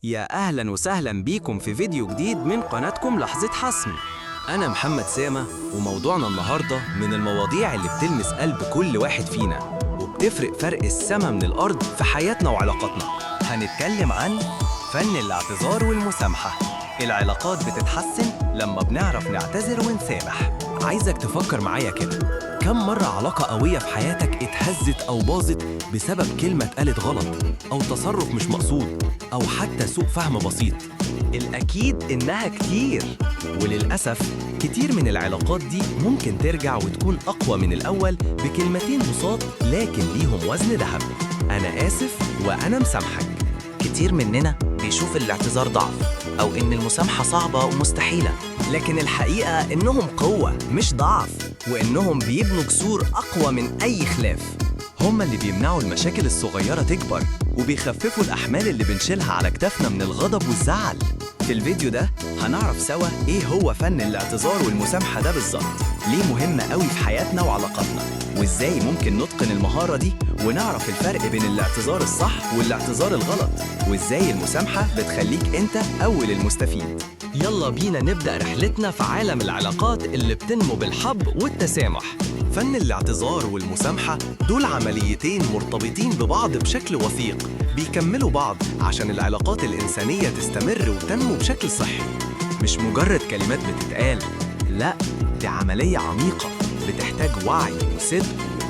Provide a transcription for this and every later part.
يا أهلا وسهلا بيكم في فيديو جديد من قناتكم لحظة حسم. أنا محمد سامة، وموضوعنا النهاردة من المواضيع اللي بتلمس قلب كل واحد فينا وبتفرق فرق السما من الأرض في حياتنا وعلاقاتنا. هنتكلم عن فن الاعتذار والمسامحة. العلاقات بتتحسن لما بنعرف نعتذر ونسامح. عايزك تفكر معايا كده، كم مرة علاقة قوية في حياتك اتهزت أو باظت بسبب كلمة اتقالت غلط أو تصرف مش مقصود أو حتى سوء فهم بسيط؟ الأكيد إنها كتير، وللأسف كتير من العلاقات دي ممكن ترجع وتكون أقوى من الأول بكلمتين بساط لكن ليهم وزن ذهب. أنا آسف وأنا مسامحك. كتير مننا بيشوف الاعتذار ضعف أو إن المسامحة صعبة ومستحيلة، لكن الحقيقة إنهم قوة مش ضعف، وإنهم بيبنوا جسور أقوى من أي خلاف. هما اللي بيمنعوا المشاكل الصغيرة تكبر وبيخففوا الأحمال اللي بنشيلها على كتافنا من الغضب والزعل. في الفيديو ده هنعرف سوا إيه هو فن الاعتذار والمسامحة ده بالظبط، ليه مهم قوي في حياتنا وعلاقاتنا، وإزاي ممكن نتقن المهارة دي ونعرف الفرق بين الاعتذار الصح والاعتذار الغلط، وإزاي المسامحة بتخليك أنت أول المستفيد. يلا بينا نبدأ رحلتنا في عالم العلاقات اللي بتنمو بالحب والتسامح. فن الاعتذار والمسامحة دول عمليتين مرتبطين ببعض بشكل وثيق، بيكملوا بعض عشان العلاقات الإنسانية تستمر وتنمو بشكل صحي. مش مجرد كلمات بتتقال، لا، دي عملية عميقة بتحتاج وعي وصدق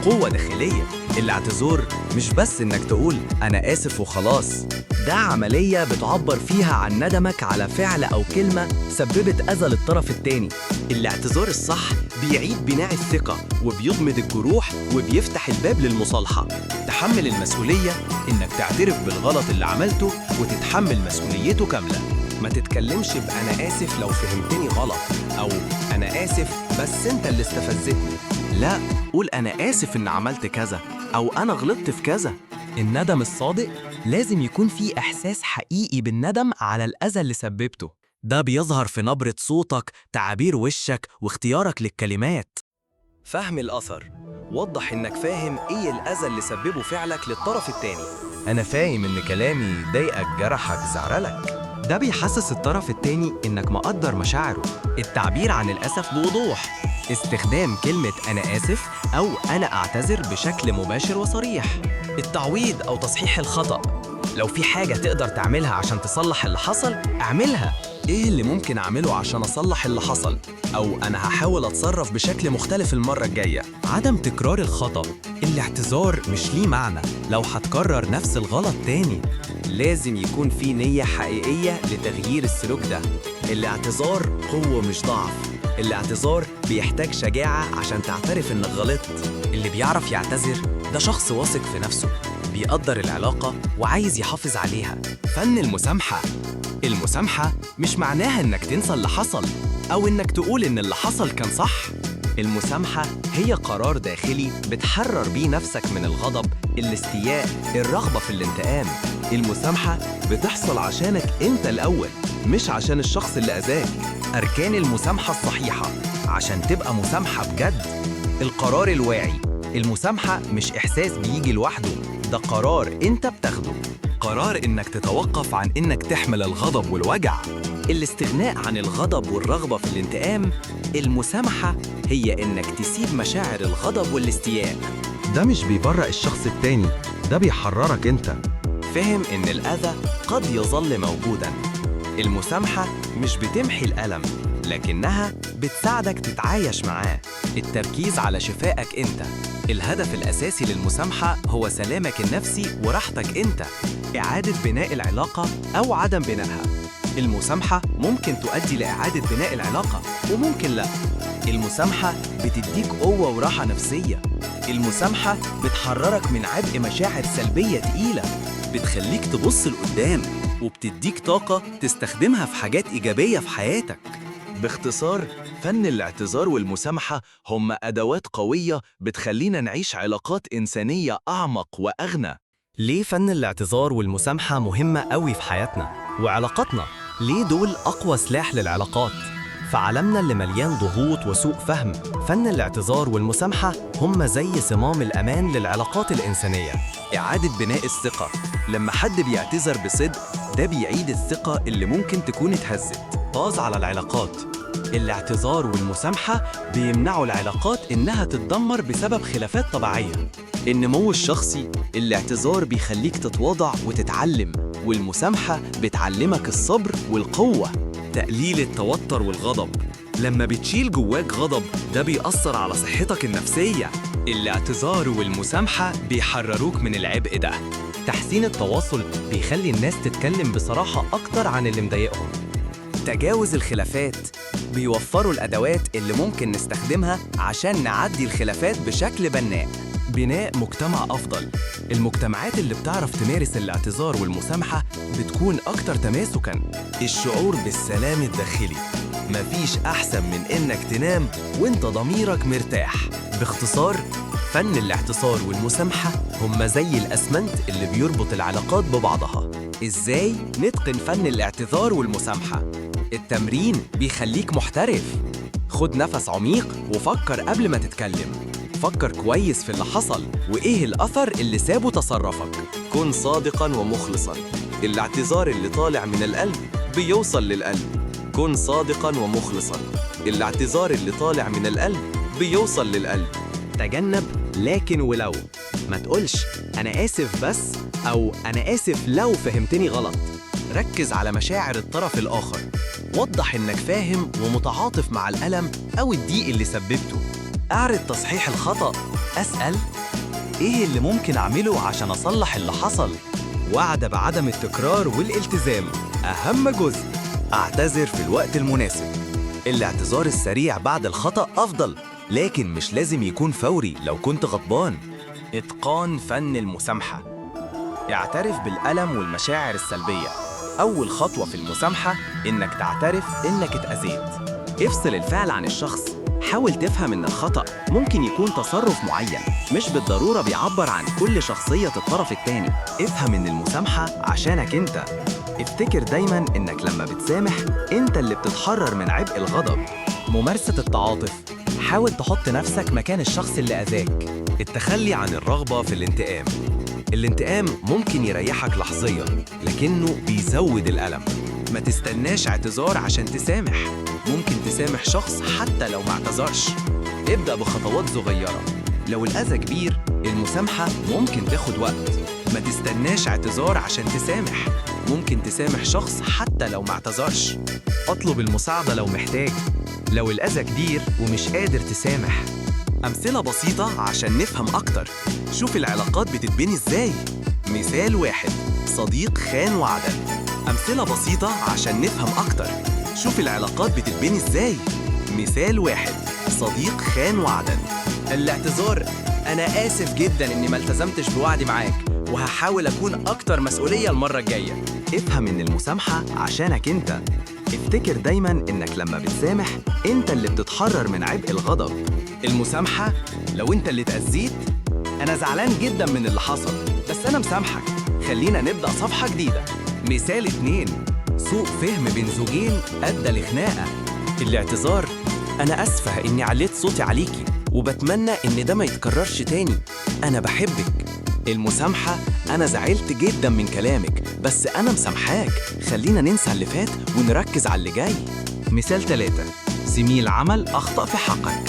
وقوة داخلية. الاعتذار مش بس إنك تقول أنا آسف وخلاص، ده عملية بتعبر فيها عن ندمك على فعل أو كلمة سببت أذى للطرف التاني. الاعتذار الصح بيعيد بناء الثقة وبيضمد الجروح وبيفتح الباب للمصالحة. تحمل المسؤولية إنك تعترف بالغلط اللي عملته وتتحمل مسؤوليته كاملة. ما تتكلمش بأنا آسف لو فهمتني غلط، أو أنا آسف بس أنت اللي استفزتني. لا، قول أنا آسف إن عملت كذا، أو أنا غلطت في كذا. الندم الصادق لازم يكون فيه إحساس حقيقي بالندم على الأذى اللي سببته. ده بيظهر في نبرة صوتك، تعابير وشك، واختيارك للكلمات. فهم الأثر، وضح إنك فاهم إيه الأذى اللي سببه فعلك للطرف التاني. أنا فاهم إن كلامي ضايقك، جرحك، زعلك. ده بيحسس الطرف التاني إنك مقدر مشاعره. التعبير عن الأسف بوضوح، استخدام كلمة أنا آسف أو أنا أعتذر بشكل مباشر وصريح. التعويض أو تصحيح الخطأ، لو في حاجة تقدر تعملها عشان تصلح اللي حصل اعملها. إيه اللي ممكن أعمله عشان أصلح اللي حصل؟ أو أنا هحاول أتصرف بشكل مختلف المرة الجاية. عدم تكرار الخطأ، الاعتذار مش ليه معنى لو هتكرر نفس الغلط تاني. لازم يكون في نية حقيقية لتغيير السلوك ده. الاعتذار قوة مش ضعف، الاعتذار بيحتاج شجاعة عشان تعترف إنك غلطت. اللي بيعرف يعتذر ده شخص واثق في نفسه، بيقدر العلاقة وعايز يحافظ عليها. فن المسامحة، المسامحة مش معناها إنك تنسى اللي حصل أو إنك تقول إن اللي حصل كان صح. المسامحة هي قرار داخلي بتحرر بيه نفسك من الغضب، الاستياء، الرغبة في الانتقام. المسامحة بتحصل عشانك أنت الأول، مش عشان الشخص اللي أذاك. أركان المسامحة الصحيحة عشان تبقى مسامحة بجد: القرار الواعي، المسامحة مش إحساس بيجي لوحده، ده قرار أنت بتاخده. قرار إنك تتوقف عن إنك تحمل الغضب والوجع. الاستغناء عن الغضب والرغبة في الانتقام. المسامحة هي إنك تسيب مشاعر الغضب والاستياء. ده مش بيبرئ الشخص التاني، ده بيحررك أنت. فهم إن الأذى قد يظل موجوداً. المسامحة مش بتمحي الألم، لكنها بتساعدك تتعايش معاه. التركيز على شفائك أنت. الهدف الأساسي للمسامحة هو سلامك النفسي وراحتك أنت، إعادة بناء العلاقة أو عدم بنائها. المسامحة ممكن تؤدي لإعادة بناء العلاقة وممكن لا. المسامحة بتديك قوة وراحة نفسية. المسامحة بتحررك من عبء مشاعر سلبية تقيلة، بتخليك تبص لقدام وبتديك طاقة تستخدمها في حاجات إيجابية في حياتك. باختصار، فن الاعتذار والمسامحة هم أدوات قوية بتخلينا نعيش علاقات إنسانية أعمق وأغنى. ليه فن الاعتذار والمسامحة مهمة قوي في حياتنا وعلاقاتنا؟ ليه دول أقوى سلاح للعلاقات؟ في عالمنا اللي مليان ضغوط وسوء فهم، فن الاعتذار والمسامحة هم زي صمام الأمان للعلاقات الإنسانية. إعادة بناء الثقة، لما حد بيعتذر بصدق ده بيعيد الثقة اللي ممكن تكون اتهزت. حفاظ على العلاقات، الاعتذار والمسامحة بيمنعوا العلاقات إنها تتدمر بسبب خلافات طبيعية. النمو الشخصي، الاعتذار بيخليك تتواضع وتتعلم، والمسامحة بتعلمك الصبر والقوة. تقليل التوتر والغضب، لما بتشيل جواك غضب ده بيأثر على صحتك النفسية. الاعتذار والمسامحة بيحرروك من العبء ده. تحسين التواصل بيخلي الناس تتكلم بصراحة أكتر عن اللي مضايقهم. تجاوز الخلافات، بيوفروا الأدوات اللي ممكن نستخدمها عشان نعدي الخلافات بشكل بناء. بناء مجتمع أفضل، المجتمعات اللي بتعرف تمارس الاعتذار والمسامحة بتكون أكتر تماسكاً. الشعور بالسلام الداخلي، مفيش أحسن من إنك تنام وإنت ضميرك مرتاح. باختصار، فن الاعتذار والمسامحة هم زي الأسمنت اللي بيربط العلاقات ببعضها. إزاي نتقن فن الاعتذار والمسامحة؟ التمرين بيخليك محترف. خد نفس عميق وفكر قبل ما تتكلم. فكر كويس في اللي حصل وإيه الأثر اللي سابه تصرفك. كن صادقاً ومخلصاً، الاعتذار اللي طالع من القلب بيوصل للقلب. كن صادقاً ومخلصاً، الاعتذار اللي طالع من القلب بيوصل للقلب. تجنب لكن ولو، ما تقولش أنا آسف بس أو أنا آسف لو فهمتني غلط. ركز على مشاعر الطرف الآخر، وضح إنك فاهم ومتعاطف مع الألم أو الضيق اللي سببته. أعرض تصحيح الخطأ، أسأل إيه اللي ممكن أعمله عشان أصلح اللي حصل. وعد بعدم التكرار والالتزام، أهم جزء. أعتذر في الوقت المناسب، الاعتذار السريع بعد الخطأ أفضل، لكن مش لازم يكون فوري لو كنت غضبان. إتقان فن المسامحة، اعترف بالألم والمشاعر السلبية. أول خطوة في المسامحة إنك تعترف إنك اتأذيت. افصل الفعل عن الشخص، حاول تفهم إن الخطأ ممكن يكون تصرف معين، مش بالضرورة بيعبر عن كل شخصية الطرف التاني. افهم إن المسامحة عشانك أنت. افتكر دايماً إنك لما بتسامح أنت اللي بتتحرر من عبء الغضب. ممارسة التعاطف، حاول تحط نفسك مكان الشخص اللي أذاك. التخلي عن الرغبة في الانتقام، الانتقام ممكن يريحك لحظياً لكنه بيزود الألم. ما تستناش اعتذار عشان تسامح، ممكن تسامح شخص حتى لو ما اعتذرش. ابدأ بخطوات صغيرة، لو الأذى كبير المسامحة ممكن تاخد وقت. ما تستناش اعتذار عشان تسامح، ممكن تسامح شخص حتى لو ما اعتذرش. اطلب المساعدة لو محتاج، لو الأذى كبير ومش قادر تسامح. أمثلة بسيطة عشان نفهم أكتر. شوف العلاقات بتتبني إزاي. مثال واحد، صديق خان وعدل. أمثلة بسيطة عشان نفهم أكتر. شوف العلاقات بتتبني إزاي. مثال واحد، صديق خان وعدل. الاعتذار، أنا آسف جداً إني ما التزمتش بوعدي معاك، وهحاول أكون أكتر مسؤولية المرة الجاية. افهم إن المسامحة عشانك أنت. افتكر دايماً إنك لما بتسامح أنت اللي بتتحرر من عبء الغضب. المسامحة، لو أنت اللي اتأذيت، أنا زعلان جداً من اللي حصل بس أنا مسامحك، خلينا نبدأ صفحة جديدة. مثال 2، سوء فهم بين زوجين أدى لخناقة. الاعتذار، أنا أسفة إني عليت صوتي عليكي وبتمنى إن ده ما يتكررش تاني، أنا بحبك. المسامحة، أنا زعلت جداً من كلامك بس أنا مسامحاك، خلينا ننسى اللي فات ونركز على اللي جاي. مثال 3، زميل عمل أخطأ في حقك.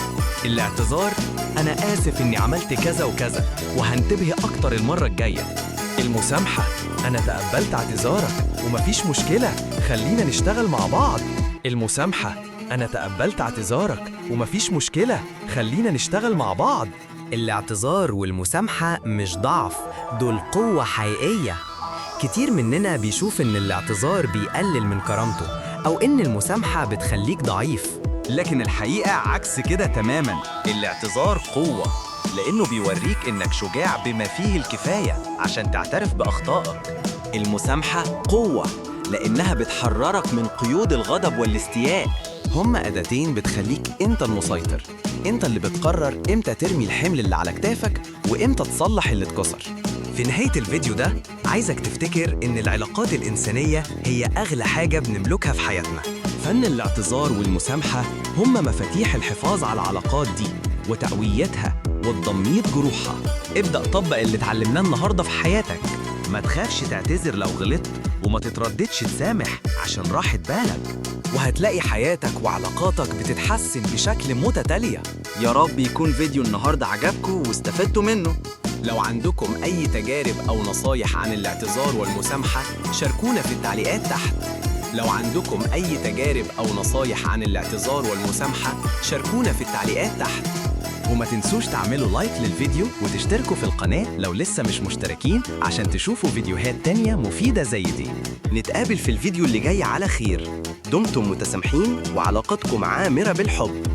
الاعتذار، أنا آسف إني عملت كذا وكذا وهنتبه أكتر المرة الجاية. المسامحة، أنا تقبلت اعتذارك ومفيش مشكلة، خلينا نشتغل مع بعض. المسامحة، أنا تقبلت اعتذارك ومفيش مشكلة، خلينا نشتغل مع بعض. الاعتذار والمسامحة مش ضعف، دول قوة حقيقية. كتير مننا بيشوف إن الاعتذار بيقلل من كرامته أو إن المسامحة بتخليك ضعيف، لكن الحقيقة عكس كده تماماً. الاعتذار قوة، لأنه بيوريك إنك شجاع بما فيه الكفاية عشان تعترف بأخطائك. المسامحة قوة، لأنها بتحررك من قيود الغضب والاستياء. هما أداتين بتخليك أنت المسيطر، أنت اللي بتقرر إمتى ترمي الحمل اللي على كتافك وإمتى تصلح اللي اتكسر. في نهاية الفيديو ده عايزك تفتكر إن العلاقات الإنسانية هي أغلى حاجة بنملكها في حياتنا، فن الاعتذار والمسامحة هم مفاتيح الحفاظ على العلاقات دي وتقويتها وتضميد جروحها. ابدأ طبق اللي اتعلمناه النهاردة في حياتك. ما تخافش تعتذر لو غلطت، وما تترددش تسامح عشان راحت بالك، وهتلاقي حياتك وعلاقاتك بتتحسن بشكل متتالية. يا رب يكون فيديو النهاردة عجبكم واستفدتوا منه. لو عندكم أي تجارب أو نصايح عن الاعتذار والمسامحة شاركونا في التعليقات تحت. لو عندكم أي تجارب أو نصايح عن الاعتذار والمسامحة شاركونا في التعليقات تحت. وما تنسوش تعملوا لايك للفيديو وتشتركوا في القناة لو لسه مش مشتركين عشان تشوفوا فيديوهات تانية مفيدة زي دي. نتقابل في الفيديو اللي جاي على خير. دمتم متسامحين وعلاقتكم عامرة بالحب.